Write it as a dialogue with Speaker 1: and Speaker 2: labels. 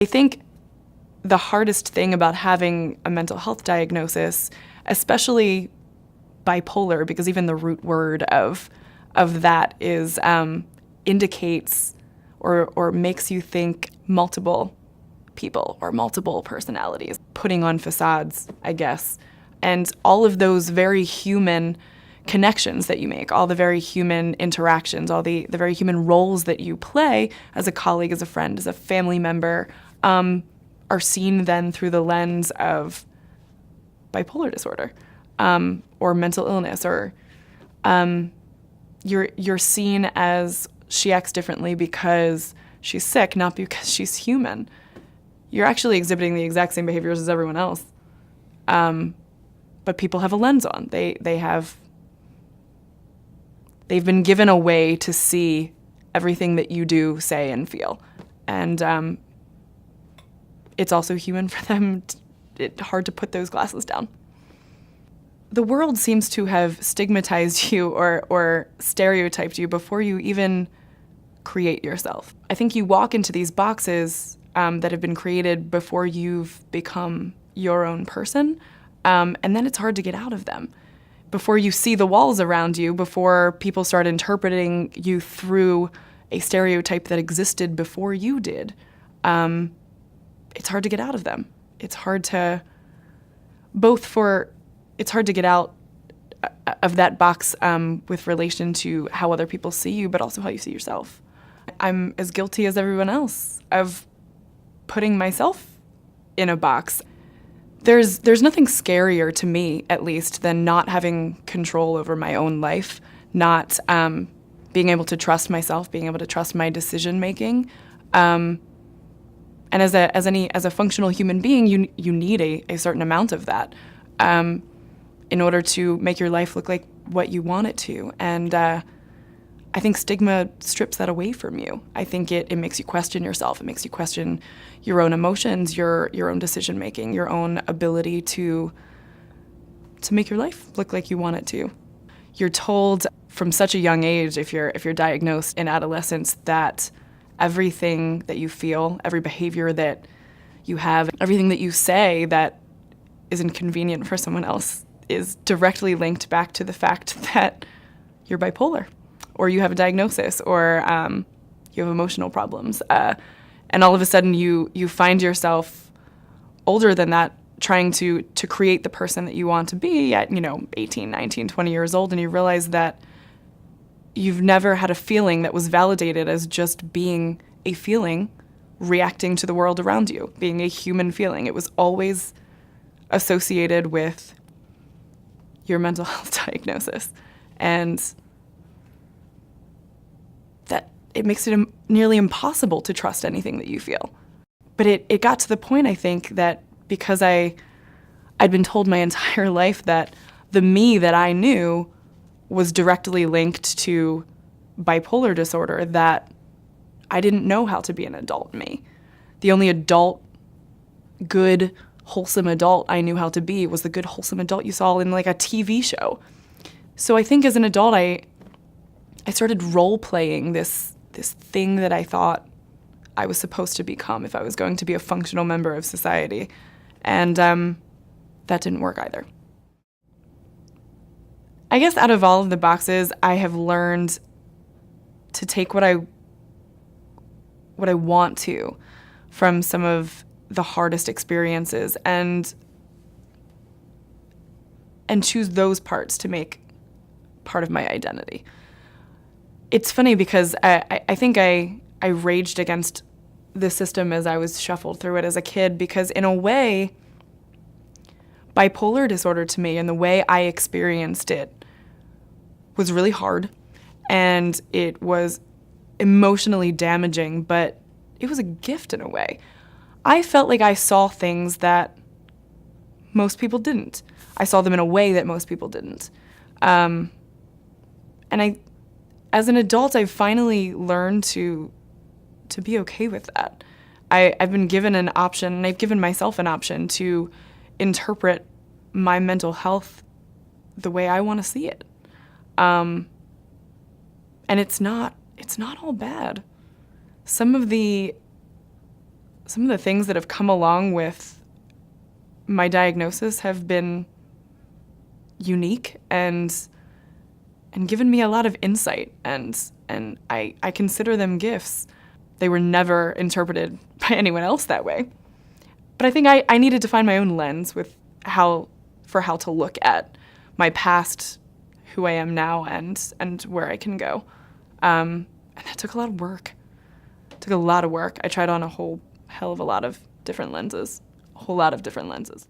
Speaker 1: I think the hardest thing about having a mental health diagnosis, especially bipolar, because even the root word of that is indicates or makes you think multiple people or multiple personalities, putting on facades, I guess. And all of those very human connections that you make, all the very human interactions, all the very human roles that you play as a colleague, as a friend, as a family member, are seen then through the lens of bipolar disorder or mental illness, or you're seen as she acts differently because she's sick, not because she's human. You're actually exhibiting the exact same behaviors as everyone else, but people have a lens on. They've been given a way to see everything that you do, say, and feel, and it's also human for them. It's hard to put those glasses down. The world seems to have stigmatized you or stereotyped you before you even create yourself. I think you walk into these boxes that have been created before you've become your own person, and then it's hard to get out of them. Before you see the walls around you, before people start interpreting you through a stereotype that existed before you did, it's hard to get out of them. It's hard to get out of that box with relation to how other people see you, but also how you see yourself. I'm as guilty as everyone else of putting myself in a box. There's nothing scarier to me, at least, than not having control over my own life, not being able to trust myself, being able to trust my decision making. And as a functional human being, you need a certain amount of that in order to make your life look like what you want it to. And I think stigma strips that away from you. I think it makes you question yourself. It makes you question your own emotions, your own decision making, your own ability to make your life look like you want it to. You're told from such a young age, if you're diagnosed in adolescence, that everything that you feel, every behavior that you have, everything that you say that is inconvenient for someone else is directly linked back to the fact that you're bipolar, or you have a diagnosis, or you have emotional problems. And all of a sudden you find yourself older than that, trying to create the person that you want to be at 18, 19, 20 years old, and you realize that you've never had a feeling that was validated as just being a feeling reacting to the world around you, being a human feeling. It was always associated with your mental health diagnosis. And that it makes it nearly impossible to trust anything that you feel. But it got to the point, I think, that because I'd been told my entire life that the me that I knew was directly linked to bipolar disorder, that I didn't know how to be an adult me. The only adult, good, wholesome adult I knew how to be was the good, wholesome adult you saw in like a TV show. So I think as an adult, I started role-playing this thing that I thought I was supposed to become if I was going to be a functional member of society. And that didn't work either. I guess out of all of the boxes, I have learned to take what I want to from some of the hardest experiences and choose those parts to make part of my identity. It's funny because I think I raged against the system as I was shuffled through it as a kid, because in a way, bipolar disorder to me and the way I experienced it was really hard, and it was emotionally damaging, but it was a gift in a way. I felt like I saw things that most people didn't. I saw them in a way that most people didn't. And as an adult, I've finally learned to be okay with that. I've been given an option, and I've given myself an option to interpret my mental health the way I want to see it. And it's not all bad. Some of the some of the things that have come along with my diagnosis have been unique and given me a lot of insight, and I consider them gifts. They were never interpreted by anyone else that way. But I think I needed to find my own lens with how to look at my past, who I am now, and where I can go. And that took a lot of work. It took a lot of work. I tried on a whole hell of a lot of different lenses. A whole lot of different lenses.